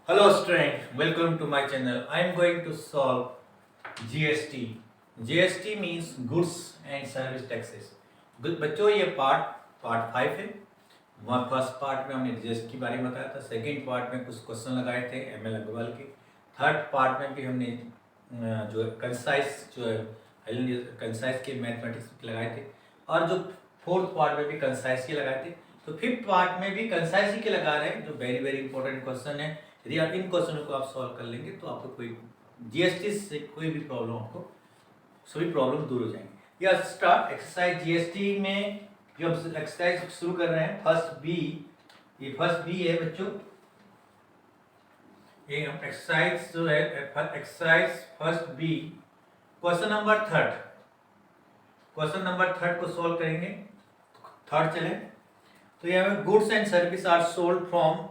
Hello student, welcome to my channel. I am going to solve GST. GST means goods and service taxes. बच्चों ये part 5 है। वहाँ first part में हमने GST के बारे में बताया था, सेकंड पार्ट में कुछ क्वेश्चन लगाए थे एमएल अग्रवाल के, थर्ड पार्ट में भी हमने जो कंसाइज के मैथमेटिक्स लगाए थे, और जो फोर्थ पार्ट में भी कंसाइज के लगाए थे। तो फिफ्थ पार्ट में भी कंसाइज के लगा रहे हैं, जो वेरी वेरी इंपॉर्टेंट क्वेश्चन है। यदि आप इन क्वेश्चनों को आप सॉल्व कर लेंगे तो आपको कोई जीएसटी से कोई भी प्रॉब्लम, आपको सभी प्रॉब्लम दूर हो जाएंगे। या स्टार्ट एक्सरसाइज जीएसटी में जो हम एक्सरसाइज शुरू कर रहे हैं, फर्स्ट बी, ये फर्स्ट बी है बच्चों। ये हम एक्सरसाइज जो है exercise first B, question number third को सॉल्व करेंगे। थर्ड चले तो यहाँ पे goods and service are sold from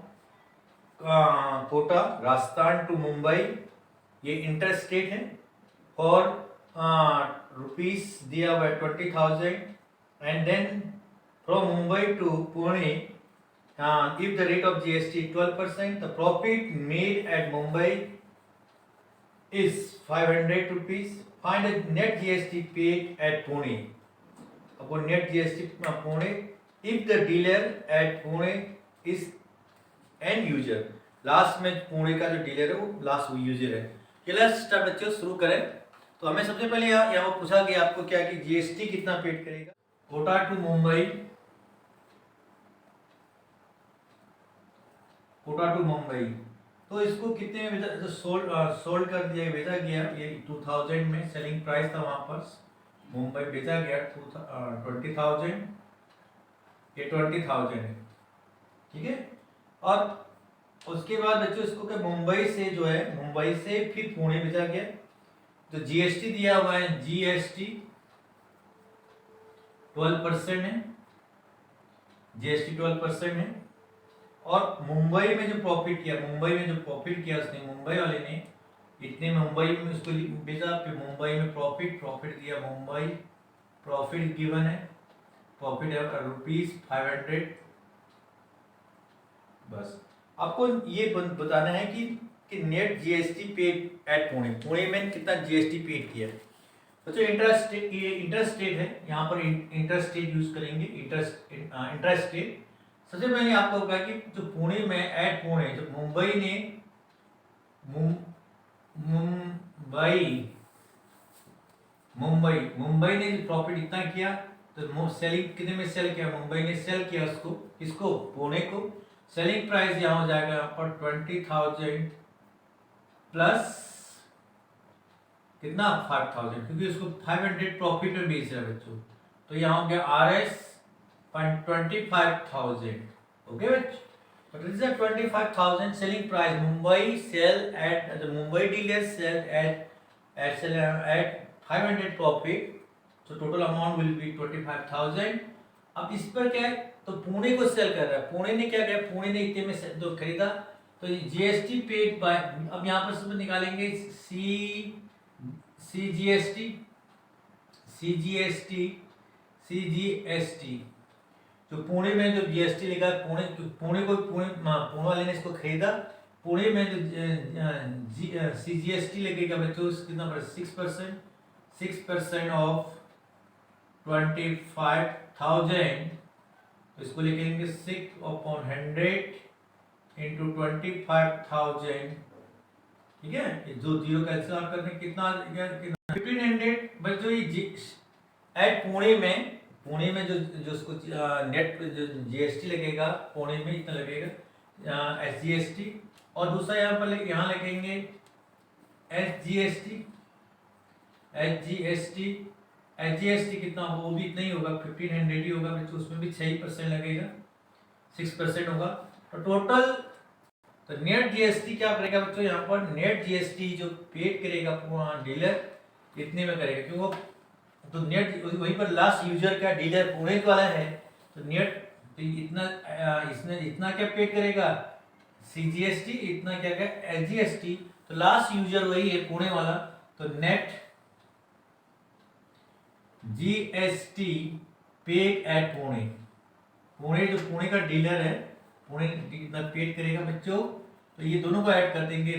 Kota Rajasthan to Mumbai, ये इंटर स्टेट है, और रुपीस दिया हुआ है 20,000, and then from Mumbai to Pune, if the rate of GST 12%, the profit made at Mumbai is 500 rupees. Find the net GST paid at Pune. Upon net GST Pune, if the dealer at Pune is and user, last में पुणे का जो dealer है वो last user है। चलिए start बच्चों शुरू करें। तो हमें सबसे पहले यहाँ पूछा गया आपको क्या कि जीएसटी कितना पेड करेगा। कोटा टू मुंबई, तो इसको कितने में भेजा, सोल्ड कर दिया, भेजा गया ये 2000 में, सेलिंग प्राइस था वहां पर, मुंबई भेजा गया 20,000, ये 20,000 है, ठीक है। और उसके बाद बच्चों इसको क्या मुंबई से जो है, मुंबई से फिर पुणे भेजा गया, तो जीएसटी दिया हुआ है, जीएसटी 12% है, जीएसटी 12% है। और मुंबई में जो प्रॉफिट किया उसने, मुंबई वाले ने इतने मुंबई में उसको भेजा, फिर मुंबई में प्रॉफिट दिया, मुंबई प्रॉफिट गिवन है, प्रॉफिट है ₹500। बस आपको ये बताना है कि net GST paid at Pune में कितना जीएसटी पेड किया। बच्चों इंटरस्टेट है, यहाँ पर इंटरस्टेट यूज करेंगे, इंटरस्टेट। सबसे पहले आपको कहा कि जो पुणे में एट पुणे, जो मुंबई ने मुंबई ने प्रॉफिट इतना किया, तो सेलिंग कितने में सेल किया, मुंबई ने सेल किया उसको, इसको पुणे को। सेलिंग प्राइस यहाँ हो जाएगा यहाँ पर 20,000 प्लस कितना 5,000, क्योंकि उसको 500 प्रॉफिट में बेच रहा है बच्चों, तो यहाँ हो गया RS 25,000। ओके बच्चों, but this is 25,000 selling price. Mumbai dealer sell at 500 profit, so total amount will be 25,000. अब इस पर क्या है, तो पुणे को सेल कर रहा है, पुणे ने क्या किया, पुणे ने इतने में तो खरीदा, तो जीएसटी पेड बाय, अब यहाँ पर सब निकालेंगे सीजीएसटी, जो पुणे में जो जीएसटी लिखा है, पुणे वाले ने इसको खरीदा, पुणे में जो सीजीएसटी लगेगा बच्चों कितना पड़ेगा, 6% ऑफ 25,000, तो इसको लिखेंगे 6/100 इंटू 25,000, ठीक है। ये जो जीरो कैंसिल आउट करने कितना 1500 बच्चों। ये एट पुणे में जो उसको नेट जो जीएसटी लगेगा पुणे में इतना लगेगा एसजीएसटी, और दूसरा यहाँ पर यहाँ लगेंगे एचजीएसटी कितना होगा, वो भी इतना ही होगा, 1500 ही होगा बच्चों, उसमें भी 6% लगेगा, 6% होगा। तो टोटल तो नेट जीएसटी क्या करेगा बच्चों, यहाँ पर नेट जीएसटी जो पेड करेगा डीलर इतने में करेगा, क्योंकि वो तो नेट वहीं पर लास्ट यूजर का डीलर पुणे वाला है, तो नेट तो इतना इसने इतना क्या पेड करेगा सीजीएसटी, इतना क्या करेगा एचजीएसटी, तो लास्ट यूजर वही है पुणे वाला, तो net GST paid at Pune, जो पुणे का डीलर है, पुणे कितना पेड करेगा बच्चों तो ये दोनों को ऐड कर देंगे,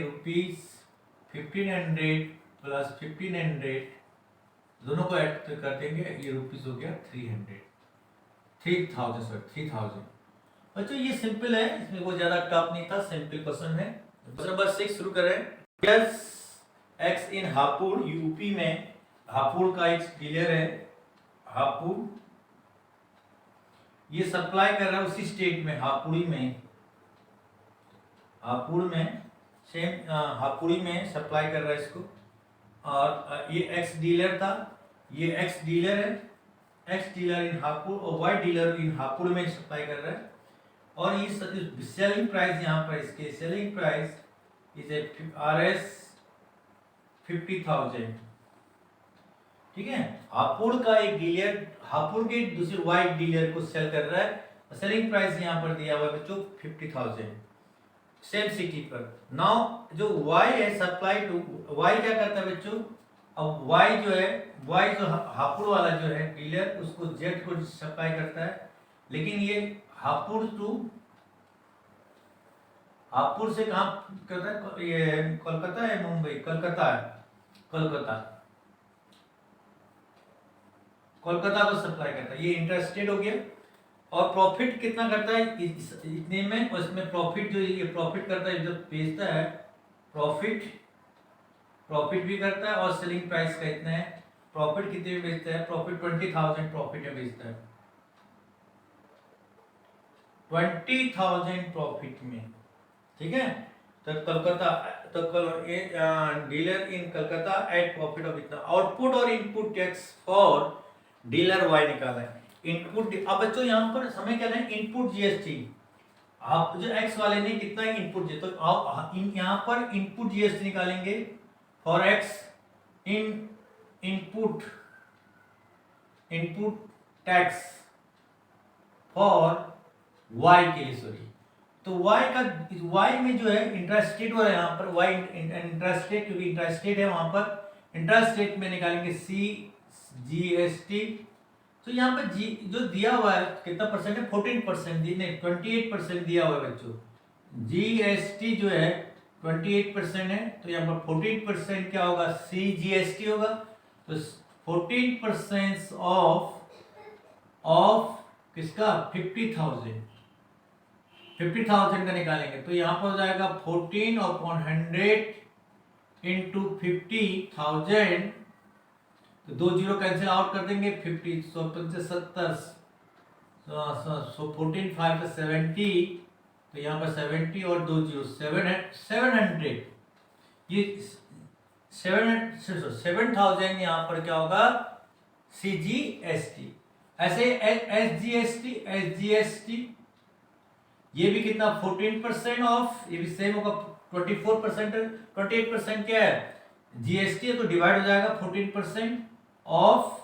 ₹1500 प्लस 1500 दोनों को ऐड कर देंगे, ये रुपीस हो गया 3000 सर 3000। बच्चों ये सिंपल है, इसमें कोई ज्यादा टफ नहीं था, सिंपल क्वेश्चन है। क्वेश्चन नंबर 6 शुरू करें। यस एक्स इन हापुड़, यूपी में हापुड़ का एक डीलर है, हापुड़, ये सप्लाई कर रहा है उसी स्टेट में, हापुड़ी में, हापुड़ में सेम हापुड़ी में सप्लाई कर रहा है इसको। और ये एक्स डीलर था, ये एक्स डीलर है, एक्स डीलर इन हापुड़ और वाई डीलर इन हापुड़ में सप्लाई कर रहा है। और ये सेलिंग प्राइस यहाँ पर, इसके सेलिंग प्राइस इज RS 50,000। ठीक है, हापुड़ का एक डीलर हापुड़ के दूसरे वाई डीलर को सेल कर रहा है, सेलिंग प्राइस यहाँ पर दिया हुआ है बच्चों 50,000, सेम सिटी पर। नाउ जो वाई है सप्लाई टू, वाई क्या करता है बच्चों, अब वाई जो है, वाई जो हापुड़ वाला जो है डीलर, उसको जेड को सप्लाई करता है। लेकिन ये हापुड़ टू, हापुड़ से कहाँ करता है, ये कोलकाता है मुंबई, कलकत्ता है, कोलकाता, कोलकाता को सप्लाई करता है, ये इंटरस्टेट हो गया। और प्रॉफिट कितना करता है इतने में, और इसमें प्रॉफिट जो ये प्रॉफिट करता है जब बेचता है, प्रॉफिट भी करता है। और सेलिंग प्राइस का इतना है, प्रॉफिट कितने में बेचता है, प्रॉफिट 20,000 प्रॉफिट में बेचता है, 20,000 प्रॉफिट में। ठीक है, तो कलकत्ता, तो dealer in Calcutta at profit of इतना। आउटपुट और input tax for dealer y निकाला है, इनपुट। अब बच्चों यहाँ पर हमें क्या है, इनपुट जीएसटी, आप जो एक्स वाले ने कितना इनपुट दिया, तो आप यहाँ पर इनपुट जीएसटी निकालेंगे for x, input tax for y के लिए, सॉरी। तो वाई का, वाई में जो है इंट्रास्टेट वाला, यहाँ पर वाई इंट्रास्टेट, क्योंकि इंट्रास्टेट है वहां पर, इंट्रास्टेट में निकालेंगे CGST। तो यहाँ पर जी जो दिया हुआ है कितना परसेंट है, 14%, नहीं 28% दिया हुआ है बच्चों। GST जो है 28% है, तो यहाँ पर 14% क्या होगा, CGST होगा। तो 14% ऑफ किसका, 50,000 का निकालेंगे, तो यहाँ पर हो जाएगा 14/100 इंटू 50,000, तो 2 जीरो कैंसिल आउट कर देंगे, 50 सौ 70, सो 14 5 70, तो यहाँ पर 70 और 2 जीरो 700, ये 7,000 यहाँ पर क्या होगा, CGST। ऐसे SGST ये भी कितना, 14% ऑफ, ये भी सेम होगा, 24%, 28% क्या है, GST है, तो डिवाइड हो जाएगा 14% ऑफ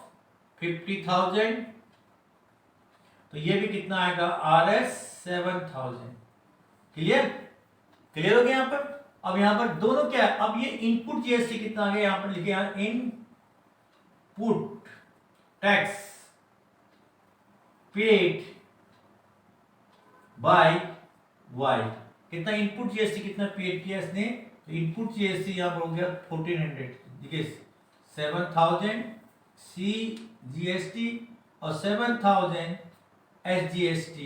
50,000, तो ये भी कितना आएगा, RS 7,000। क्लियर हो गया यहाँ पर। अब यहाँ पर दोनों क्या है, अब ये इनपुट जीएसटी कितना आ गया, यहाँ पर लिखे यहाँ input tax paid by y, कितना इनपुट जीएसटी कितना पेड किया इसने, तो इनपुट जीएसटी यहाँ पर हो गया 1400, देखिए 7,000 CGST और 7,000 SGST,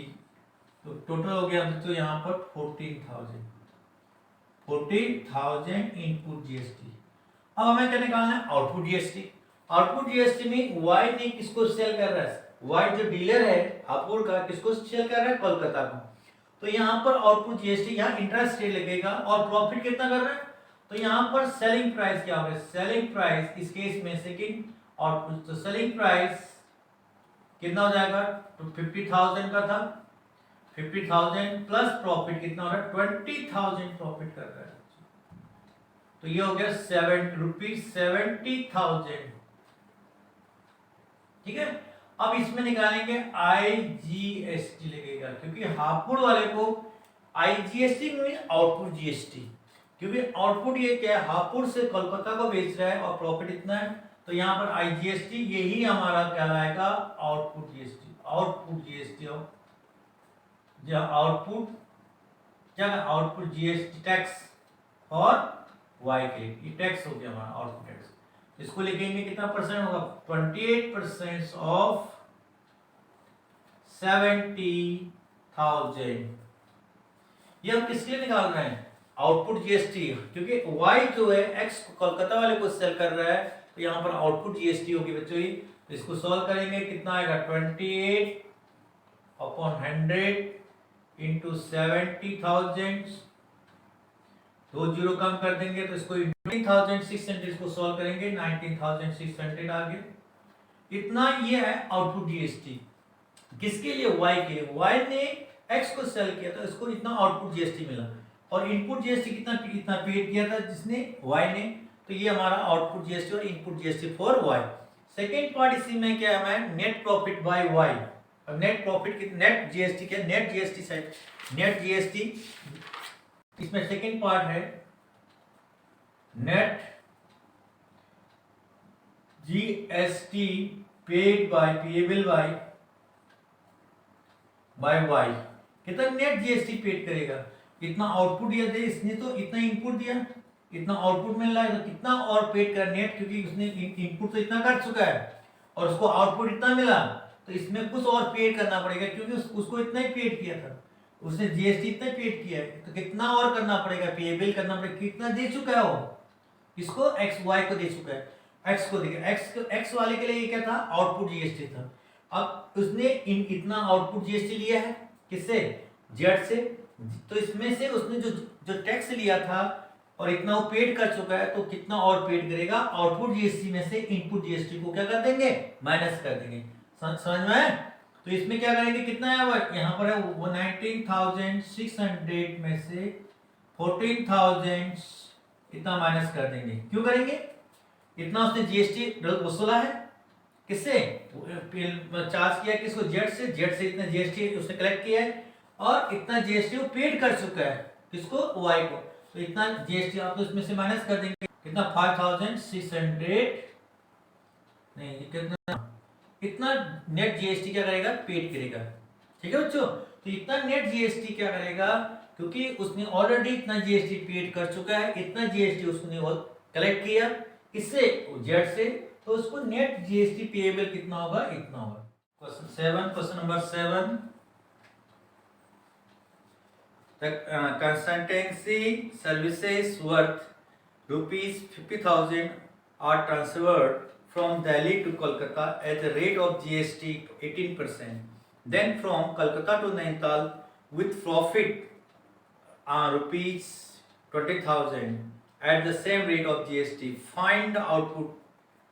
तो टोटल हो गया तो यहाँ पर 14,000 इनपुट जीएसटी। अब हमें क्या निकालना है, आउटपुट जीएसटी। आउटपुट जीएसटी में वाई ने किसको सेल कर रहा है, वाई जो डीलर है हापुड़ का, किसको सेल कर रहा है, कोलकाता को। तो यहाँ पर आउटपुट जीएसटी, यहाँ इंटरेस्ट रेट लगेगा, और प्रॉफिट कितना कर रहा है, तो यहाँ पर सेलिंग प्राइस क्या होगा, सेलिंग प्राइस इस केस में सेकंड आउटपुट, तो सेलिंग प्राइस कितना हो जाएगा, तो 50,000 का था, 50,000 प्लस प्रॉफिट कितना हो रहा है, 20,000 प्रॉफिट कर रहा है, तो ये हो गया ₹70,000। ठीक है, अब इसमें निकालेंगे IGST लगेगा, क्योंकि हापुड़ वाले को IGST में आउटपुट जीएसटी, क्योंकि आउटपुट ये क्या है, हापुड़ से कोलकाता को बेच रहा है और प्रॉफिट इतना है, तो यहाँ पर IGST यही हमारा कहलाएगा आउटपुट जीएसटी। आउटपुट जीएसटी हो, आउटपुट क्या आउटपुट जीएसटी टैक्स और वाई के लिए, ये टैक्स हो गया हमारा आउटपुट टैक्स। इसको लिखेंगे कितना परसेंट होगा, 28% ऑफ 70,000। ये हम किसके लिए निकाल रहे हैं, आउटपुट जीएसटी, क्योंकि वाई जो है एक्स कोलकाता वाले को सेल कर रहा है, तो यहाँ पर आउटपुट जीएसटी होगी बच्चों ही। तो इसको सॉल्व करेंगे, कितना आएगा 28/100 इंटू 70,000, 2 जीरो कम कर देंगे तो इसको 19,600, इसको सॉल्व करेंगे 19,600 आ गया। इतना ये है आउटपुट जीएसटी, किसके लिए, वाई के लिए। वाई ने एक्स को सेल किया था, इसको इतना आउटपुट जीएसटी मिला, और इनपुट जीएसटी कितना कितना पेड किया था जिसने, वाई ने। तो ये हमारा आउटपुट जीएसटी और input GST for y. Second part इसी में क्या है, नेट प्रॉफिट बाय वाई। अब नेट प्रॉफिट की नेट जीएसटी क्या, net GST side, net GST, इसमें सेकेंड पार्ट है net GST paid by, payable by y. कितना नेट जीएसटी पेड करेगा, इतना आउटपुट दिया दे इसने, तो इतना इनपुट दिया, इतना आउटपुट मिल रहा है, तो कितना और पेड कर नेट, क्योंकि उसने इनपुट तो इतना कर चुका है और उसको आउटपुट इतना मिला, तो इसमें कुछ और पेड करना पड़ेगा, क्योंकि उसको इतना ही पेड किया था, उसने जीएसटी इतना पेड किया है, तो कितना और करना पड़ेगा, पेएबल करना पड़ेगा, कितना दे चुका है वो, इसको एक्स वाई को दे चुका है, एक्स को देगा, एक्स वाले के लिए ये क्या था, आउटपुट जीएसटी था। अब उसने इतना आउटपुट जीएसटी लिया है, किससे, जेड से, तो इसमें से उसने जो जो टैक्स लिया था और इतना वो पेड कर चुका है, तो कितना और पेड करेगा, आउटपुट जीएसटी में से इनपुट जीएसटी को क्या कर देंगे, माइनस कर देंगे। समझ में आया? तो इसमें क्या करेंगे, कितना है वो, यहाँ पर है 19,600 में से 14,000 इतना माइनस कर देंगे। क्यों करेंगे, इतना उसने जीएसटी वसूला है, किससे, चार्ज किया किसको, जेड से, जेड से इतना जीएसटी उसने कलेक्ट किया है, और इतना जीएसटी वो पेड कर चुका है, किसको, वाई को, तो इतना जीएसटी आप तो इसमें से माइनस कर देंगे, कितना 5,600, नहीं कितना, इतना नेट जीएसटी क्या करेगा, पेड करेगा। ठीक है बच्चों, तो इतना नेट जीएसटी क्या करेगा, क्योंकि उसने ऑलरेडी इतना जीएसटी पेड कर चुका है, इतना जीएसटी उसने कलेक्ट किया इससे, जेड से, तो उसको नेट जीएसटी पेएबल कितना होगा, इतना होगा। Question number 7, the consultancy services worth ₹50,000 are transferred from Delhi to Kolkata at the rate of GST 18%. Then from Kolkata to Nainital with profit ₹20,000 at the same rate of GST. Find the output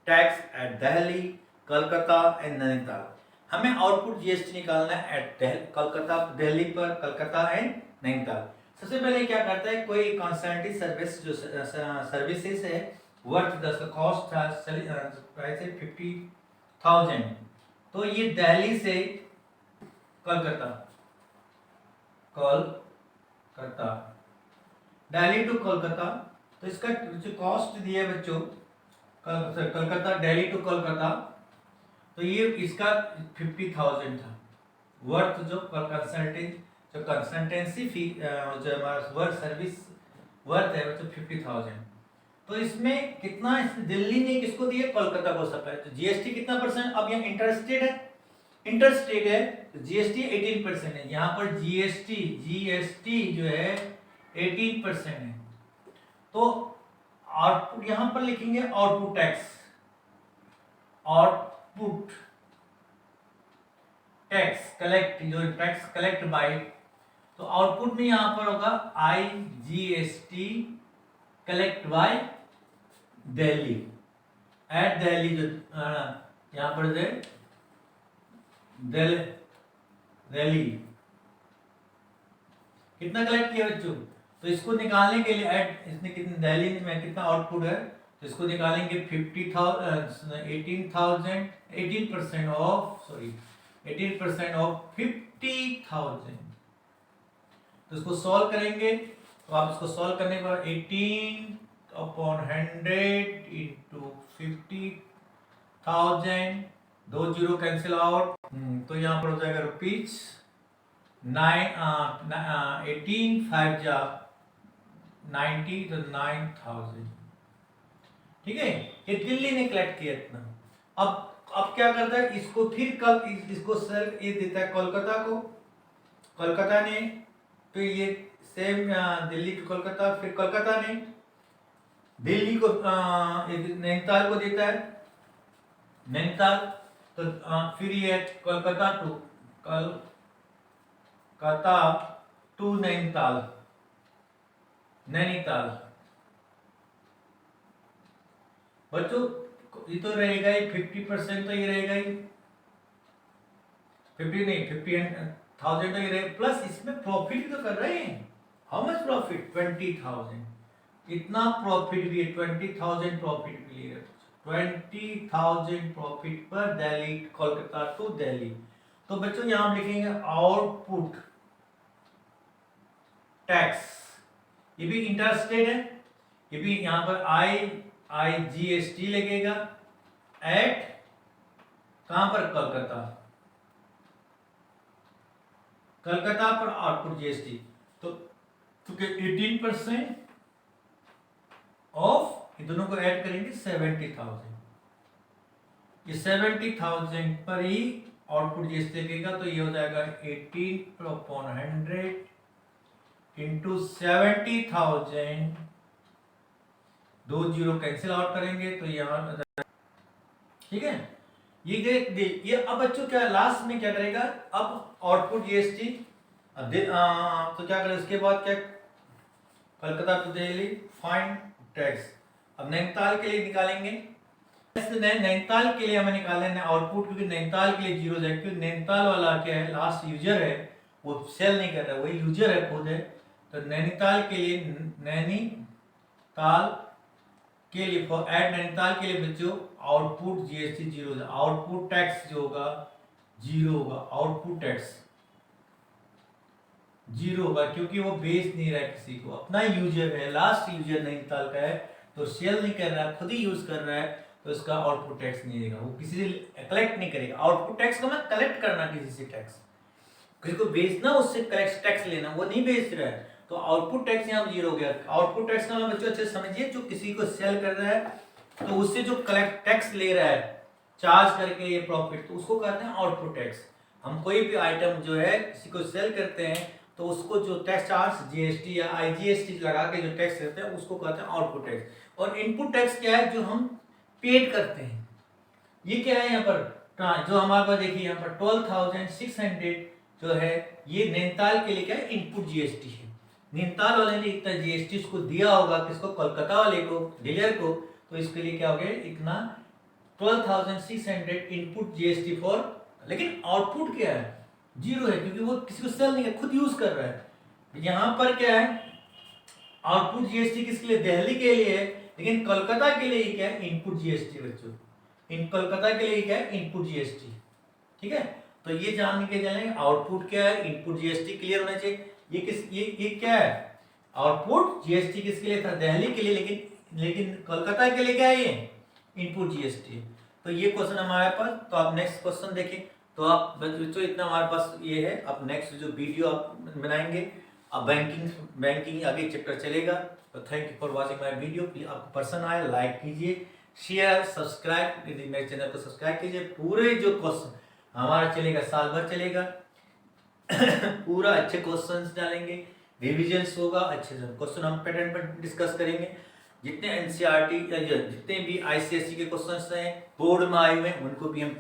tax at Delhi, Kolkata and Nainital. हमें output GST निकालना है eight Kolkata, Delhi पर, Calcutta and Nainital. सबसे पहले क्या करता है, कोई कंसल्टेंसी सर्विस जो सर्विसेज है, वर्थ द कॉस्ट प्राइस है 50,000, तो ये दिल्ली से कलकत्ता, दिल्ली टू कोलकाता, तो इसका जो कॉस्ट दिया है बच्चों, कलकत्ता दिल्ली टू कोलकाता, तो ये इसका 50,000 था वर्थ, जो कंसल्टेंसी फी जो हमारा वर्क सर्विस वर्थ है बच्चों 50,000। तो इसमें कितना, दिल्ली ने किसको दिया, कोलकाता को सप्लाई, तो जीएसटी कितना परसेंट, अब यहाँ इंटरस्टेट है, इंटरस्टेट है तो जीएसटी 18% है, यहाँ पर जीएसटी जो है 18% है। तो आउटपुट यहाँ पर लिखेंगे output tax, output tax collect, जो टैक्स कलेक्ट बाय, तो आउटपुट में यहां पर होगा IGST collect by Delhi, at Delhi, जो यहां पर दिल्ली कितना कलेक्ट किया बच्चों, तो इसको निकालने के लिए एट, इसने कितने, दिल्ली में कितना आउटपुट है, तो इसको निकालेंगे 18% ऑफ, सॉरी 18% ऑफ 50,000, तो इसको सॉल्व करेंगे, तो आप इसको सॉल्व करने के बाद 18/100 इंटू 50,000, 2 जीरो कैंसिल आउट, तो यहाँ पर हो जाएगा रुपीज 18 5 जा 90 तो 9000। ठीक है, ये दिल्ली ने कलेक्ट किया इतना। अब क्या करता है, इसको फिर कल इसको सेल ये देता है कोलकाता को, कोलकाता ने तो ये सेम दिल्ली टू कोलकाता, फिर कोलकाता ने दिल्ली को नैनीताल को देता है, नैनीताल तो फिर ये कोलकाता टू नैनीताल, नैनीताल। बच्चों ये तो रहेगा ही 50%, तो ये रहेगा ही 50 नहीं 50,000 तो ये रहेगा, प्लस इसमें प्रॉफिट तो कर रहे हैं। How much profit? 20,000। इतना प्रॉफिट भी है, 20,000 प्रॉफिट भी ले रहे, 20,000 प्रॉफिट पर दिल्ली कोलकाता टू दिल्ली। तो बच्चों यहां हम लिखेंगे आउटपुट टैक्स, ये भी इंटरस्टेट है, ये भी यहां पर IGST लगेगा एट कहां पर? कोलकाता, कोलकाता पर आउटपुट GST। तो 18% ऑफ, ये दोनों को ऐड करेंगे 70,000, ये 70,000 पर ही आउटपुट GST लगेगा। तो ये हो जाएगा 18/100 इंटू 70,000, 2 जीरो कैंसिल आउट करेंगे तो यहाँ, ठीक है। ये अब बच्चों क्या लास्ट में क्या करेगा, अब आउटपुट GST तो क्या करें उसके बाद क्या, Kolkata to Delhi find tax. अब नैनीताल के लिए निकालेंगे, नैनीताल के लिए हमें निकालना है आउटपुट, क्योंकि नैनीताल के लिए जीरो है, क्योंकि नैनीताल वाला क्या है लास्ट यूजर है, वो सेल नहीं कर रहा है, वही यूजर है खुद है। तो नैनीताल के लिए, नैनीताल के लिए फॉर एड नैनीताल के लिए बच्चों output GST zero, output tax जो होगा जीरो होगा, आउटपुट टैक्स जीरो होगा, क्योंकि वो बेच नहीं रहा है किसी को, अपना यूजर है, लास्ट यूजर नैनीताल का है, तो सेल नहीं कर रहा है, खुद ही यूज कर रहा है, तो इसका आउटपुट टैक्स नहीं देगा, वो किसी से कलेक्ट नहीं करेगा। आउटपुट टैक्स का मतलब कलेक्ट करना किसी से टैक्स, किसी को बेचना उससे टैक्स लेना, वो नहीं बेच रहा है, तो आउटपुट टैक्स यहाँ जीरो हो गया। आउटपुट टैक्स का मतलब बच्चों अच्छे समझिए, जो किसी को सेल कर रहा है तो उससे जो कलेक्ट टैक्स ले रहा है चार्ज करके ये प्रॉफिट, तो उसको कहते हैं आउटपुट टैक्स। हम कोई भी आइटम जो है किसी को सेल करते हैं तो उसको जो टैक्स चार्ज GST या IGST लगा के जो टैक्स करते हैं उसको कहते हैं आउटपुट टैक्स। और इनपुट टैक्स क्या है, जो हम पेड करते हैं। ये क्या है यहाँ पर, जो हमारे पास देखिए यहाँ पर 12,600 जो है, ये नैनीताल के लिए क्या है, इनपुट GST है। नैनीताल वाले ने इतना GST उसको दिया होगा, किसको, कोलकाता वाले को, डीलर को, तो इसके लिए क्या हो गया इतना 12,600 इनपुट GST फॉर, लेकिन आउटपुट क्या है, जीरो है, क्योंकि वो किसी को सेल नहीं है, खुद यूज कर रहा है। यहाँ पर क्या है, आउटपुट GST किसके लिए, दिल्ली के लिए है, लेकिन कोलकाता के लिए क्या है, इनपुट GST बच्चों, इन कोलकाता के लिए क्या है, इनपुट GST। ठीक है, तो ये जान के चलेंगे आउटपुट क्या है, इनपुट GST क्लियर होना चाहिए। ये क्या है, आउटपुट GST किसके लिए था, दिल्ली के लिए, लेकिन कोलकाता के लिए क्या है, ये इनपुट GST। तो ये क्वेश्चन हमारे पास। तो आप नेक्स्ट क्वेश्चन देखें। तो आप बच्चों इतना हमारे पास ये है, अब नेक्स्ट जो वीडियो आप बनाएंगे, अब बैंकिंग आगे चैप्टर चलेगा। तो thank you for watching my video. Please आपको पसंद आए लाइक कीजिए, शेयर, सब्सक्राइब, मेरे चैनल को सब्सक्राइब कीजिए। पूरे जो क्वेश्चन हमारा चलेगा, साल भर चलेगा पूरा अच्छे क्वेश्चंस डालेंगे, रिविजन्स होगा, अच्छे से क्वेश्चन हम पैटर्न पर डिस्कस करेंगे। जितने NCERT जितने भी ICSE के क्वेश्चंस हैं बोर्ड में आए हुए हैं, उनको भी हम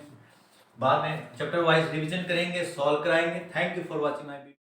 बाद में चैप्टर वाइज रिवीजन करेंगे, सॉल्व कराएंगे। Thank you for watching my video.